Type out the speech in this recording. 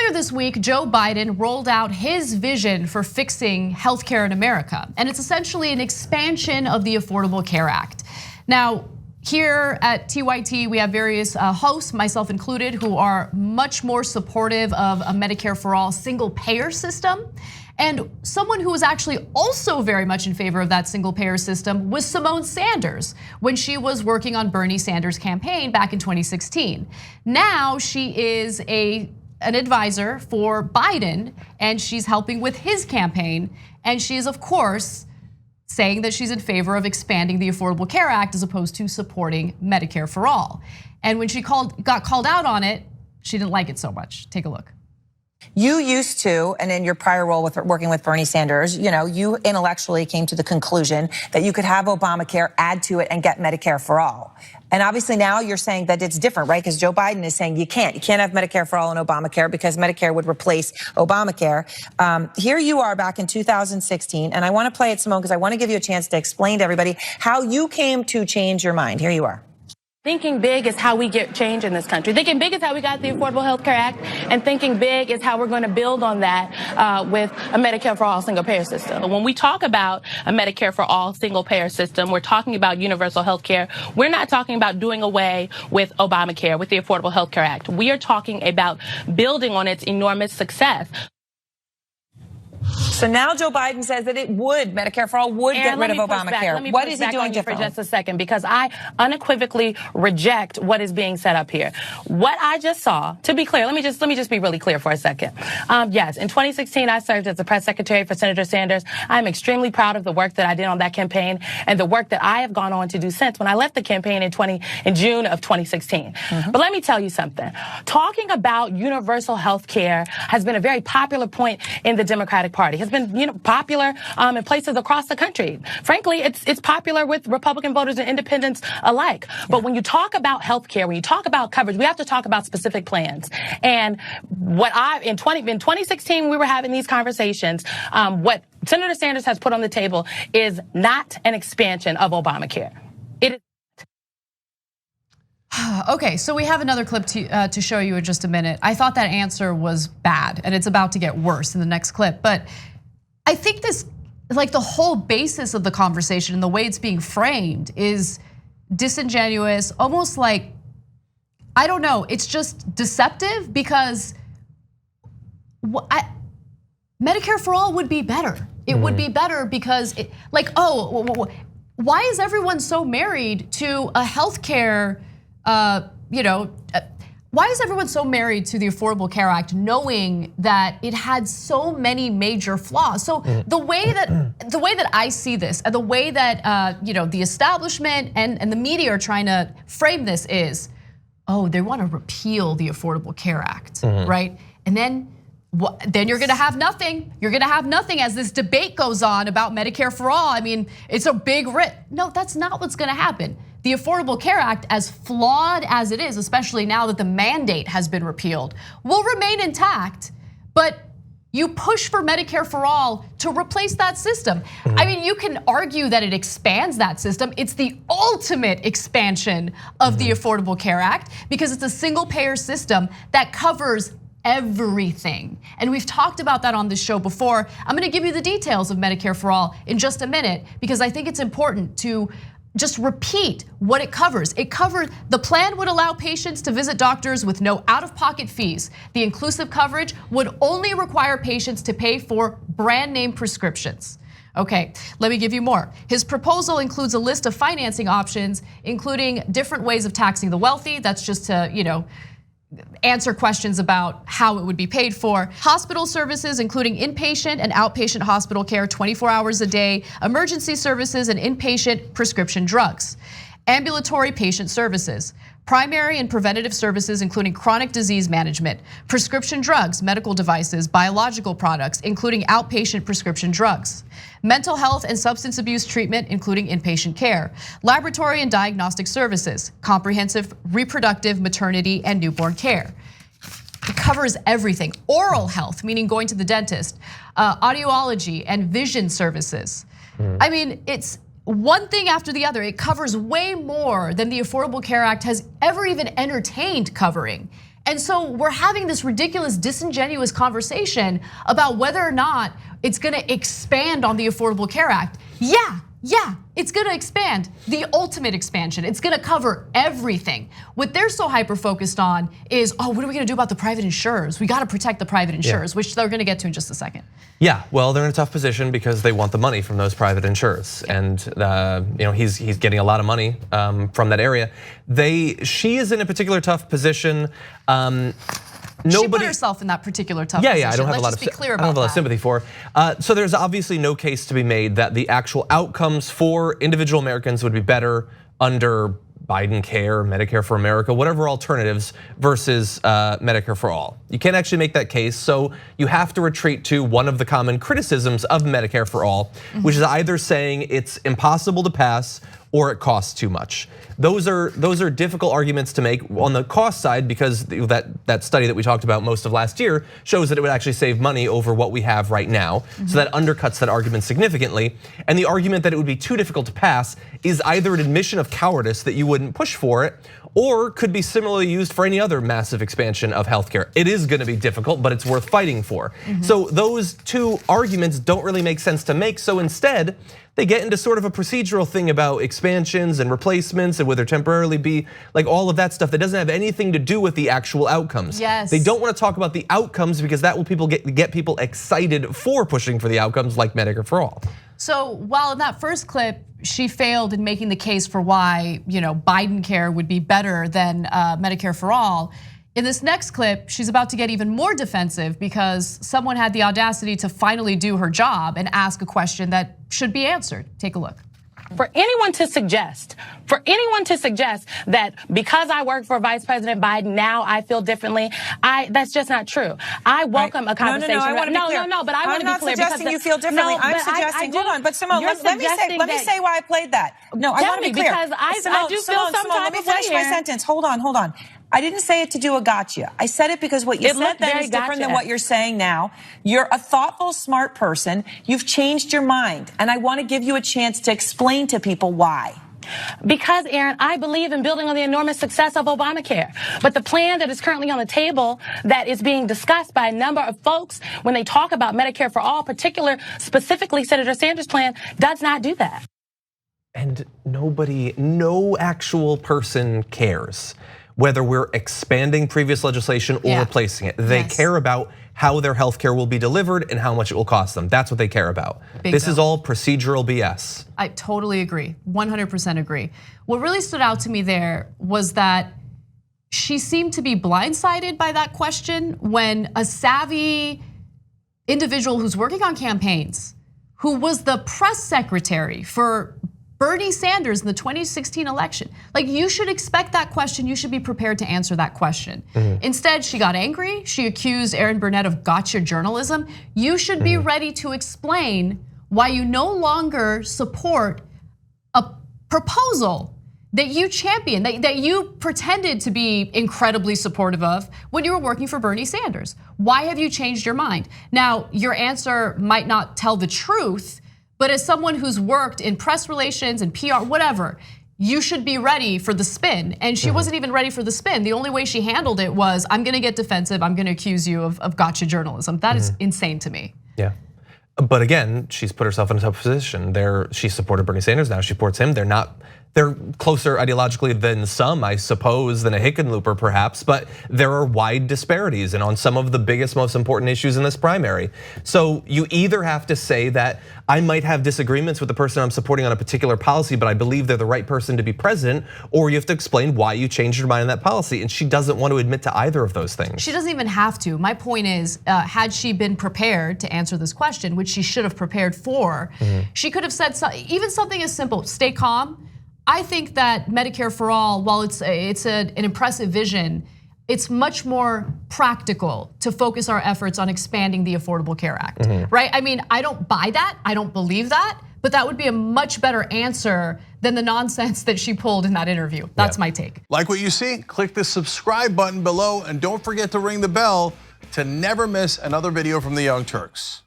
Earlier this week, Joe Biden rolled out his vision for fixing healthcare in America, and it's essentially an expansion of the Affordable Care Act. Now, here at TYT, we have various hosts, myself included, who are much more supportive of a Medicare for All single payer system. And someone who was actually also very much in favor of that single payer system was Simone Sanders when she was working on Bernie Sanders' campaign back in 2016. Now she is an advisor for Biden, and she's helping with his campaign. And she is, of course, saying that she's in favor of expanding the Affordable Care Act as opposed to supporting Medicare for All. And when she got called out on it, she didn't like it so much. Take a look. You used to, and in your prior role with working with Bernie Sanders, you intellectually came to the conclusion that you could have Obamacare, add to it, and get Medicare for all. And obviously now you're saying that it's different, right? Because Joe Biden is saying you can't have Medicare for all and Obamacare because Medicare would replace Obamacare. Here you are back in 2016, and I want to play it, Simone, because I want to give you a chance to explain to everybody how you came to change your mind. Here you are. Thinking big is how we get change in this country. Thinking big is how we got the Affordable Health Care Act, and thinking big is how we're going to build on that with a Medicare for All single payer system. When we talk about a Medicare for All single payer system, we're talking about universal health care. We're not talking about doing away with Obamacare, with the Affordable Health Care Act. We are talking about building on its enormous success. So now Joe Biden says that Medicare for All would get rid of Obamacare. What is he doing differently? For just a second, because I unequivocally reject what is being set up here. What I just saw, to be clear, let me just be really clear for a second. Yes, in 2016, I served as the press secretary for Senator Sanders. I'm extremely proud of the work that I did on that campaign and the work that I have gone on to do since when I left the campaign in June of 2016. But let me tell you something. Talking about universal health care has been a very popular point in the Democratic Party. Has been, popular in places across the country. Frankly, it's popular with Republican voters and independents alike. But when you talk about health care, when you talk about coverage, we have to talk about specific plans. And in 2016, we were having these conversations. What Senator Sanders has put on the table is not an expansion of Obamacare. It is. Okay, so we have another clip to show you in just a minute. I thought that answer was bad, and it's about to get worse in the next clip. But I think this, like the whole basis of the conversation and the way it's being framed is disingenuous, almost like, I don't know, it's just deceptive because Medicare for All would be better. It would be better because, why is everyone so married to a healthcare? Why is everyone so married to the Affordable Care Act, knowing that it had so many major flaws? So the way that I see this, and the way that the establishment and the media are trying to frame this is, they want to repeal the Affordable Care Act, right? And then you're going to have nothing. You're going to have nothing as this debate goes on about Medicare for All. I mean, it's a big risk. No, that's not what's going to happen. The Affordable Care Act, as flawed as it is, especially now that the mandate has been repealed, will remain intact, but you push for Medicare for All to replace that system. I mean, you can argue that it expands that system. It's the ultimate expansion of the Affordable Care Act because it's a single payer system that covers everything. And we've talked about that on this show before. I'm gonna give you the details of Medicare for All in just a minute because I think it's important to just repeat what it covers. The plan would allow patients to visit doctors with no out-of-pocket fees. The inclusive coverage would only require patients to pay for brand name prescriptions. Okay, let me give you more. His proposal includes a list of financing options, including different ways of taxing the wealthy. That's just to, answer questions about how it would be paid for. Hospital services, including inpatient and outpatient hospital care 24 hours a day, emergency services and inpatient prescription drugs. Ambulatory patient services, primary and preventative services, including chronic disease management, prescription drugs, medical devices, biological products, including outpatient prescription drugs, mental health and substance abuse treatment, including inpatient care, laboratory and diagnostic services, comprehensive reproductive, maternity, and newborn care. It covers everything. Oral health, meaning going to the dentist, audiology and vision services. I mean, it's one thing after the other. It covers way more than the Affordable Care Act has ever even entertained covering. And so we're having this ridiculous, disingenuous conversation about whether or not it's gonna expand on the Affordable Care Act. Yeah, it's gonna expand, the ultimate expansion. It's gonna cover everything. What they're so hyper-focused on is, what are we gonna do about the private insurers? We gotta protect the private insurers, which they're gonna get to in just a second. Yeah, well, they're in a tough position because they want the money from those private insurers, and he's getting a lot of money from that area. She is in a particular tough position. She put herself in that particular tough position. Yeah, I don't have a lot of sympathy for. So there's obviously no case to be made that the actual outcomes for individual Americans would be better under Biden Care, Medicare for America, whatever alternatives versus Medicare for all. You can't actually make that case, so you have to retreat to one of the common criticisms of Medicare for all, which is either saying it's impossible to pass or it costs too much. Those are difficult arguments to make on the cost side, because that study that we talked about most of last year shows that it would actually save money over what we have right now. So that undercuts that argument significantly. And the argument that it would be too difficult to pass is either an admission of cowardice that you wouldn't push for it, or could be similarly used for any other massive expansion of healthcare. It is gonna be difficult, but it's worth fighting for. So those two arguments don't really make sense to make, so instead, they get into sort of a procedural thing about expansions and replacements and would there temporarily be, like all of that stuff that doesn't have anything to do with the actual outcomes. Yes. They don't want to talk about the outcomes because that will get people excited for pushing for the outcomes like Medicare for all. So while in that first clip, she failed in making the case for why Biden care would be better than Medicare for all, in this next clip, she's about to get even more defensive because someone had the audacity to finally do her job and ask a question that should be answered. Take a look. For anyone to suggest that because I work for Vice President Biden, now I feel differently, that's just not true. I welcome a conversation. No, but I want to be clear. I'm not suggesting you feel differently. I'm suggesting, hold on, but Simone, let me say why I played that. No, I want to be clear. Because I do feel some type let me finish my sentence. Hold on. I didn't say it to do a gotcha. I said it because what you said then is different than what you're saying now. You're a thoughtful, smart person. You've changed your mind, and I want to give you a chance to explain to people why. Because, Aaron, I believe in building on the enormous success of Obamacare. But the plan that is currently on the table that is being discussed by a number of folks when they talk about Medicare for all, specifically Senator Sanders' plan, does not do that. And no actual person cares whether we're expanding previous legislation or replacing it. They care about how their healthcare will be delivered and how much it will cost them. That's what they care about. This is all procedural BS. I totally agree, 100% agree. What really stood out to me there was that she seemed to be blindsided by that question when a savvy individual who's working on campaigns, who was the press secretary for Bernie Sanders in the 2016 election. Like, you should expect that question. You should be prepared to answer that question. Instead, she got angry. She accused Aaron Burnett of gotcha journalism. You should be ready to explain why you no longer support a proposal that you championed, that you pretended to be incredibly supportive of when you were working for Bernie Sanders. Why have you changed your mind? Now, your answer might not tell the truth, but as someone who's worked in press relations and PR, whatever, you should be ready for the spin. And she wasn't even ready for the spin. The only way she handled it was, I'm gonna get defensive, I'm gonna accuse you of gotcha journalism. That is insane to me. Yeah, but again, she's put herself in a tough position. She supported Bernie Sanders, now she supports him. They're closer ideologically than some, I suppose, than a Hickenlooper perhaps, but there are wide disparities and on some of the biggest, most important issues in this primary. So you either have to say that I might have disagreements with the person I'm supporting on a particular policy, but I believe they're the right person to be president, or you have to explain why you changed your mind on that policy. And she doesn't want to admit to either of those things. She doesn't even have to. My point is, had she been prepared to answer this question, which she should have prepared for, she could have said even something as simple, stay calm. I think that Medicare for all, while it's an impressive vision, it's much more practical to focus our efforts on expanding the Affordable Care Act, right? I mean, I don't buy that, I don't believe that, but that would be a much better answer than the nonsense that she pulled in that interview. That's my take. Like what you see? Click the subscribe button below and don't forget to ring the bell to never miss another video from the Young Turks.